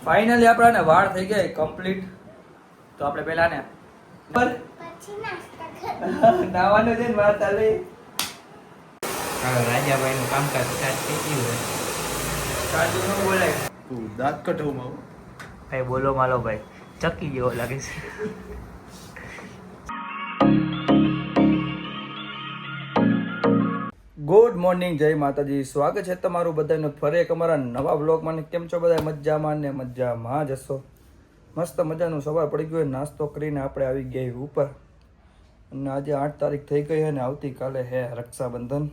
Finally આપણા વાળ થઈ ગયા કમ્પ્લીટ. તો આપણે પેલા ને નાવાનું છે ને વાત ચાલે. રાજાભાઈ નું કામકાજ સ્ટાર્ટ થઈ ગયું છે. સાચું ન બોલાય. તું દાંત કઢાવમાં ભાઈ બોલો માલો ભાઈ ચકી જેવો લાગે છે. ગુડ મોર્નિંગ, જય માતાજી. સ્વાગત છે તમારું બધાનું ફરી એક અમારા નવા બ્લોગમાં. કેમ છો બધા? મજામાં ને મજામાં જશો. મસ્ત મજાનું સવાર પડી ગયું. નાસ્તો કરીને આપણે આવી ગયા ઉપર. અને આજે 8 તારીખ થઈ ગઈ છે ને આવતીકાલે હે રક્ષાબંધન.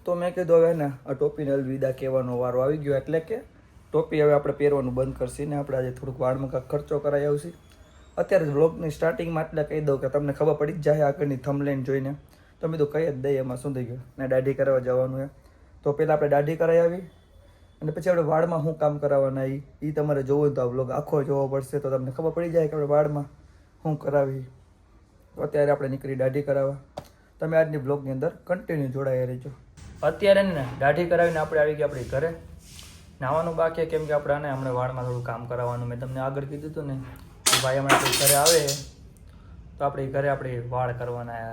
તો મેં કીધું હવે ને આ ટોપીને અલવિદા કહેવાનો વારો આવી ગયો. એટલે કે ટોપી હવે આપણે પહેરવાનું બંધ કરશી ને આપણે આજે થોડુંક વાળમાં કાંઈક ખર્ચો કરાવી આવશે. અત્યારે બ્લોગની સ્ટાર્ટિંગમાં એટલે કહી દઉં કે તમને ખબર પડી જ જાય આગળની થંબનેલ જોઈને. તમે તો કહી જ દઈએ એમાં શું થઈ ગયું ને દાઢી કરાવવા જવાનું છે. તો પહેલાં આપણે દાઢી કરાવી આવી અને પછી આપણે વાળમાં શું કામ કરાવવાના એ તમારે જોવું તો આ બ્લોગ આખો જોવો પડશે તો તમને ખબર પડી જાય કે આપણે વાળમાં શું કરાવી. તો અત્યારે આપણે નીકળી દાઢી કરાવવા. તમે આજની બ્લોગની અંદર કન્ટિન્યુ જોડાયા રહેજો. અત્યારે ને દાઢી કરાવીને આપણે આવી ગયા આપણી ઘરે. નાવાનું બાકી કેમ કે આપણે હમણાં વાળમાં થોડું કામ કરાવવાનું. મેં તમને આગળ કીધું હતું ને કે ભાઈ હમણાં ઘરે આવે તો આપણે ઘરે આપણે વાળ કરવાના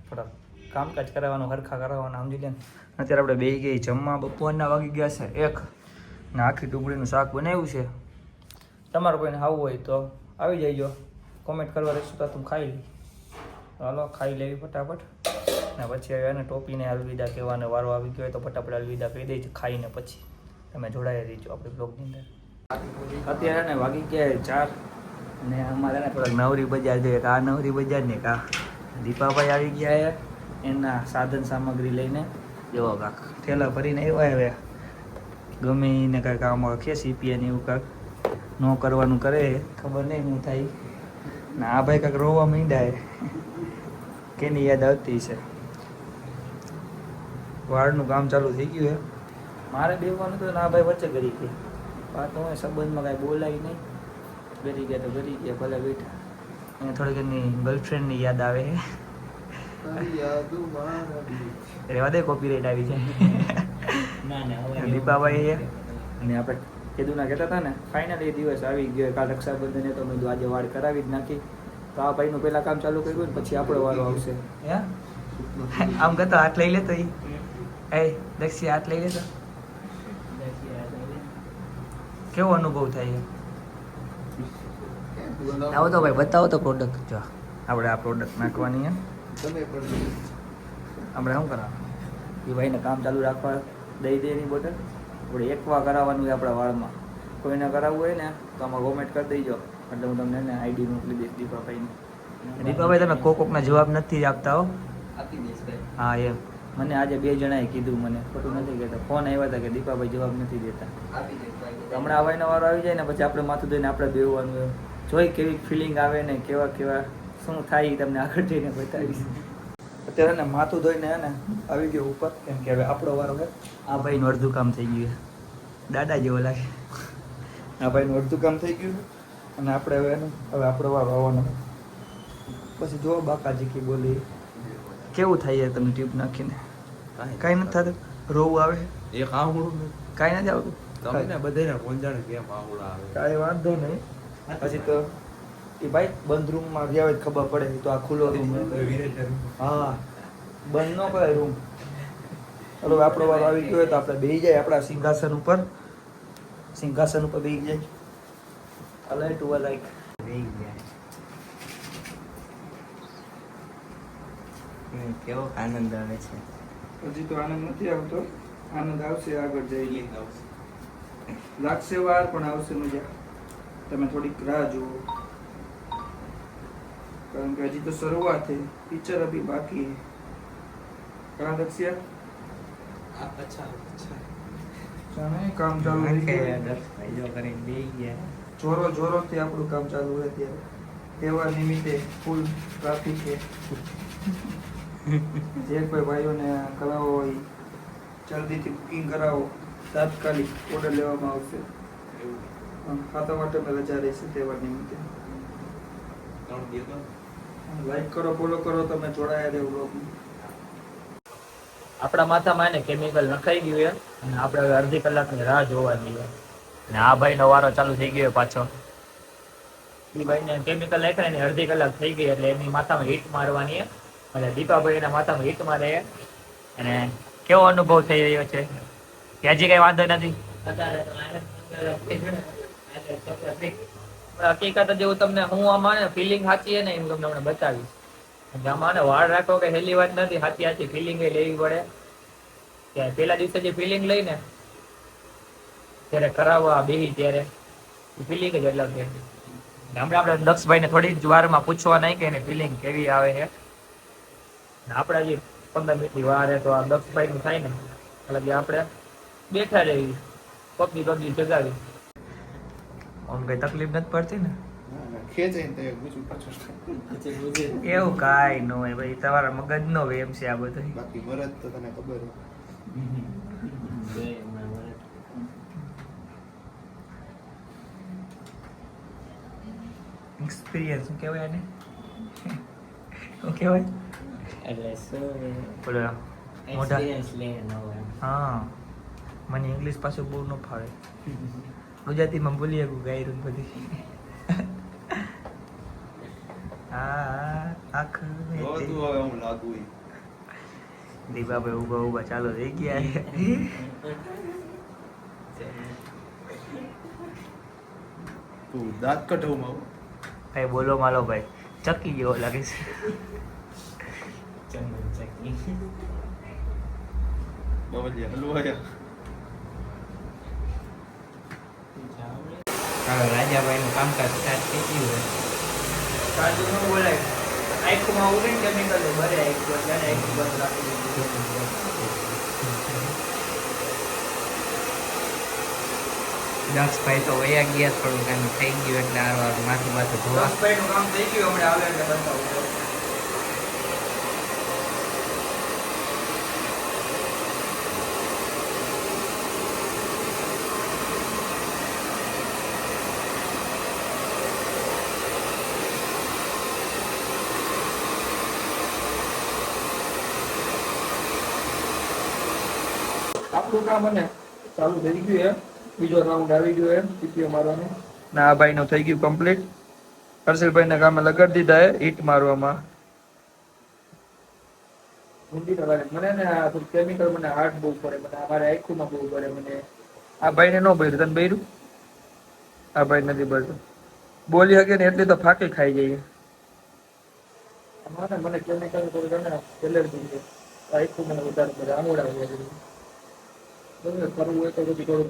થોડા કામકાજ કરાવવાનું, હરખા કરાવવાના, સમજી લે ને. અત્યારે આપણે બેસી ગઈ જમવા. બપોરના વાગી ગયા છે 1 ને આખી ડુંગળીનું શાક બનાવ્યું છે. તમારે કોઈને આવવું હોય તો આવી જઈજો. કોમેન્ટ કરવા રહીશું તો તમે ખાઈ લઈ. હાલો ખાઈ લેવી ફટાફટ ને પછી હવે એને ટોપીને અલવિદા કહેવાનો વારો આવી ગયો હોય તો ફટાફટ અલવિદા કહી દઈ ખાઈને પછી તમે જોડાઈ રહીજો આપણી બ્લોગની અંદર. અત્યારે ને વાગી ગયા 4 ને અમારે ને થોડાક નવરી બજાર જોઈએ. આ નવરી બજાર ને કા દીપાભાઈ આવી ગયા છે એના સાધન સામગ્રી લઈને. જેવો કાંક ઠેલા ભરીને આવ્યા હવે ગમે એને કાંઈક આમાં રાખીએ સીપીએ ને એવું કાંક ન કરવાનું કરે ખબર નહીં શું થાય. ને આ ભાઈ કાંઈક રોવા માંડ્યા કેની યાદ આવતી છે. વાળનું કામ ચાલુ થઈ ગયું છે. મારે બેવાનું તો આ ભાઈ વચ્ચે કરી ગઈ વાત હોય સંબંધમાં કાંઈ બોલાય નહીં. ગરી ગયા તો ગરી ગયા ભલે બેઠા. એને થોડીક એની ગર્લફ્રેન્ડની યાદ આવે છે. રેવા દે કોપીરાઈટ આવી જાય. દીપાભાઈ અને આપણે કીધું ના કહેતા હતા ને ફાઇનલી એ દિવસ આવી ગયો. કાલ રક્ષાબંધન તો મેં આજે વાળ કરાવી જ નાખી. તો આ ભાઈનું પહેલાં કામ ચાલુ કર્યું ને પછી આપણો વારો આવશે. હે આમ કરતો હાથ લઈ લેતો એ દક્ષી હાથ લઈ લેતો. કેવો અનુભવ થાય? આવો તો ભાઈ બતાવો તો પ્રોડક્ટ. જો આપણે આ પ્રોડક્ટ નાખવાની આપણે શું કરાવવાનું એ ભાઈને કામ ચાલુ રાખવા દઈ દે એની બોટલ. આપણે એકવા કરાવવાનું છે આપણા વાળમાં. કોઈને કરાવવું હોય ને તો આમાં કોમેન્ટ કરી દઈજો એટલે હું તમને એને આઈડી મોકલી દઈશ દીપાભાઈને. દીપાભાઈ તમે કોકના જવાબ નથી આપતા હો. આપી દઈશ ભાઈ. હા એમ મને આજે 2 જણાએ કીધું. મને ખોટું નથી કહેતા. ફોન આવ્યા હતા કે દીપાભાઈ જવાબ નથી દેતા. આપી દઈશ ભાઈ. હમણાં આ ભાઈનો વારો આવી જાય ને પછી આપણે માથું ધોઈને આપણે બેહવાનું એમ જોઈ કેવી ફિલિંગ આવે ને કેવા શું થાય એ તમને આગળ જઈને બતાવીશ. અત્યારે ને માથું ધોઈને ને આવી ગયો ઉપર કેમ કે હવે આપણો વારો છે. આ ભાઈનું અડધું કામ થઈ ગયું છે. દાદા જેવો લાગે. આ ભાઈનું અડધું કામ થઈ ગયું અને આપણે હવે આપણો વારો આવવાનો. પછી જો બાકાજી કી બોલી કેવું થાય તમને ટ્યુબ નાખીને? કાંઈ નથી થતું. રોવું આવે એક આવડું કાંઈ નથી આવતું. તમને બધાને પહોંચાડે કેમ આવડા આવે કાંઈ વાંધો નહીં. પછી તો એ ભાઈ બંધ રૂમમાં ગયા હોય ખબર પડે. તો આ ખુલ્લો રૂમ. હા બંધ ન કરાય રૂમ. ચલો આપણો વાર આવી ગયો હોય તો આપણે બેસી જાય આપણા સિંહાસન ઉપર. સિંહાસન ઉપર બેસી જાય. અલાઈ ટુ લાઈક બેસી જાય. કેવો આનંદ આવે છે. હજી તો આનંદ નથી આવતો. આનંદ આવશે આગળ જઈને. લાગશે વાર પણ આવશે મજા. તમે થોડીક રાહ જુઓ કારણ કે હજી તો શરૂઆત છે. પિક્ચર અભી બાકી है. कहाँ दक्षिया કામ ચાલુ જોરોથી આપણું કામ ચાલુ હોય ત્યારે તહેવાર નિમિત્તે ફૂલ ટ્રાફિક છે. જે કોઈ ભાઈઓને કરાવવો હોય જલ્દીથી બુકિંગ કરાવો. તાત્કાલિક ઓર્ડર લેવામાં આવશે. ખાતા માટે રજા રહેશે તહેવાર નિમિત્તે. લાઈક કરો, ફોલો કરો, તમે જોડાયા રહેવું બ્લોગમાં. આપણા માથામાં એને કેમિકલ નખાઈ ગયું છે અને આપણે હવે અડધી કલાકની રાહ જોવાની છે. ને આ ભાઈનો વારો ચાલુ થઈ ગયો પાછો. એ ભાઈને કેમિકલ નાખ્યા ને અડધી કલાક થઈ ગઈ એટલે એની માથામાં હીટ મારવાની છે. એટલે દીપાભાઈ એના માથામાં હીટ મારે છે. અને કેવો અનુભવ થઈ રહ્યો છે કે હજી કઈ વાંધો નથી? હકીકત જેવું તમને હું આમાં ફિલિંગ સાચી છે ને એમ તમને હમણાં બતાવીશ. આમાં વાળ રાખો કે હેલી વાત નથી, સાચી સાચી ફિલિંગ લેવી પડે. કે પેલા દિવસે જે ફિલિંગ લઈને ત્યારે કરાવવા બેહી ત્યારે ફિલિંગ જ અલગ છે. હમણાં આપણે દક્ષભાઈને થોડી જ વારમાં પૂછવા નહીં કે એની ફિલિંગ કેવી આવે છે. આપણે હજી 15 મિનિટની વાર છે તો આ દક્ષભાઈનું થાય ને એટલે આપણે બેઠા રહીએ પગની જગાવી. આમ કઈ તકલીફ નથી પડતી ને? ખેંચાઈને તો ગુજુ પાછું. એવું કાંઈ ન હોય ભાઈ, તમારા મગજનો વેમ છે આ બધું. બાકી મરદ તો તને ખબર હોય. એક્સપિરિયન્સ શું કહેવાય આને? શું કહેવાય? એટલે શું બોલો મોઢા. એક્સપિરિયન્સ લેવાનો હોય. હા, મને ઇંગ્લિશ પાછું બહુ ન ફાવે. ગુજરાતીમાં બોલી શકું ગાયરું બધી. હા આખ બધું હવે હું લાગુ ઈ. દીપાભાઈ ઉભા ઉભા ચાલો થઈ ગયા. તું દાંત કઢાવું માવું. ભાઈ બોલો માલો ભાઈ, ચકી જેવો લાગે છે. ચમચકી. બબલિયા હલવાયા. હવે રાજાભાઈનું કામકાજ સ્ટાર્ટ થઈ ગયું છે. કાજુ નું બોલાય આંખમાં ઉડે કેમિકલ ભરે આંખ ત્યારે આંખ બંધ રાખી દીધું. દક્ષભાઈ તો વયા ગયા, થોડું કામ થઈ ગયું એટલે આ માથું ધોવા. દક્ષભાઈનું કામ થઈ ગયું, હમણાં આવે એટલે બતાવું. આપણું કામ અને ચાલુ થઈ ગયું છે. બીજો રાઉન્ડ આવી ગયો છે ટીપીઓ મારવાનો. ના આ ભાઈનું થઈ ગયું કમ્પ્લીટ. હર્ષલભાઈને કામે લગાડી દીધા છે ઈટ મારવામાં. ઊંડી તો લાગે મને ને આ કેમિકલ મને હાર્ડ બહુ પડે, મને અમારે આંખોમાં બહુ પડે મને. આ ભાઈને ન ભર્યું, તને ભર્યું? આ ભાઈ નથી ભરતું. બોલી શકે ને એટલી તો ફાંકી ખાઈ જઈએ. મને કેમિકલ થોડું એલર્જી છે, આંખું મને વધારે પડે, આમોડા હોય છે. કરવું હોય તો પછી થોડું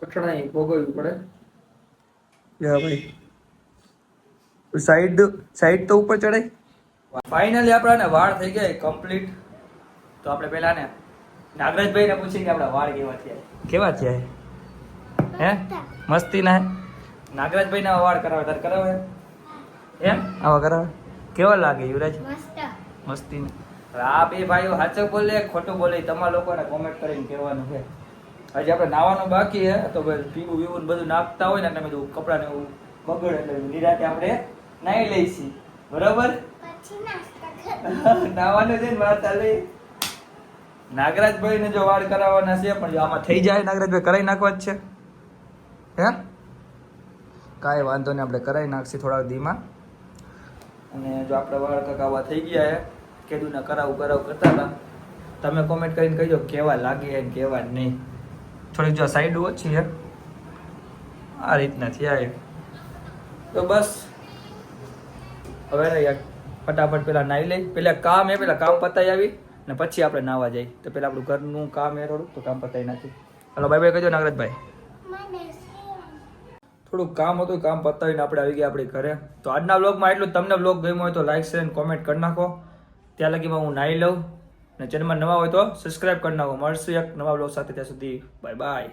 કઠણાઈ ભોગવવી પડે. ભાઈ સાઈડ તો ઉપર ચડાય. ફાઇનલી આપણા વાળ થઈ ગયા કમ્પ્લીટ. તો આપણે પેલા ને નાગરાજભાઈ ને પૂછીએ કે આપણા વાળ કેવા થયા? હે મસ્તી ના? નાગરાજભાઈ ના વાળ કરાવે તારે કરાવે એમ? આવા કરાવે કેવા લાગે યુવરાજ? મસ્તી. હવે આ બે ભાઈઓ સાચું બોલે ખોટું બોલે તમારા લોકોને કોમેન્ટ કરીને કહેવાનું છે. હજી આપણે નાવાનું બાકી છે તો પીવું બીવું બધું નાખતા હોય ને એટલે બધું કપડાને એવું બગડે એટલે નિરાતે આપણે નાહી લઈશી. બરોબર? નાવાનું છે ને વાત ચાલે. નાગરાજભાઈ ને જો વાળ કરાવવાના છે પણ આમાં થઈ જાય નાગરાજભાઈ કરાવી નાખવા જ છે. હે કાંઈ વાંધો નહીં, આપણે કરાવી નાખશી થોડા દીમાં. અને જો આપણે વાળ કકાવા થઈ ગયા છે કીધું ને કરાવું કરતા હતા. તમે કોમેન્ટ કરીને કહીજો કેવા લાગે ને કેવા નહીં. થોડીક જો સાઈડ ઓછી છે આ રીતના થયા છે. તો બસ હવે ફટાફટ પેલા નાહી લઈ. પેલા કામ પતાવી આવી ને પછી આપણે નાહવા જઈએ. તો પેલા આપણું ઘરનું કામ એ થોડું તો કામ પતાવી નાખી. હલો બાય બાય કહેજો નાગરાજભાઈ. થોડુંક કામ હતું, કામ પતાવીને આપણે આવી ગયા આપણી ઘરે. તો આજના વ્લોગમાં એટલું. તમને વ્લોગ ગમ્યો હોય તો લાઈક શેર અને કોમેન્ટ કરી નાખો. ત્યાં લગીમાં હું નાહી લઉં. અને ચેનલમાં નવા હોય તો સબસ્ક્રાઈબ કરી નાખો. મળશું એક નવા વ્લોગ સાથે, ત્યાં સુધી બાય બાય.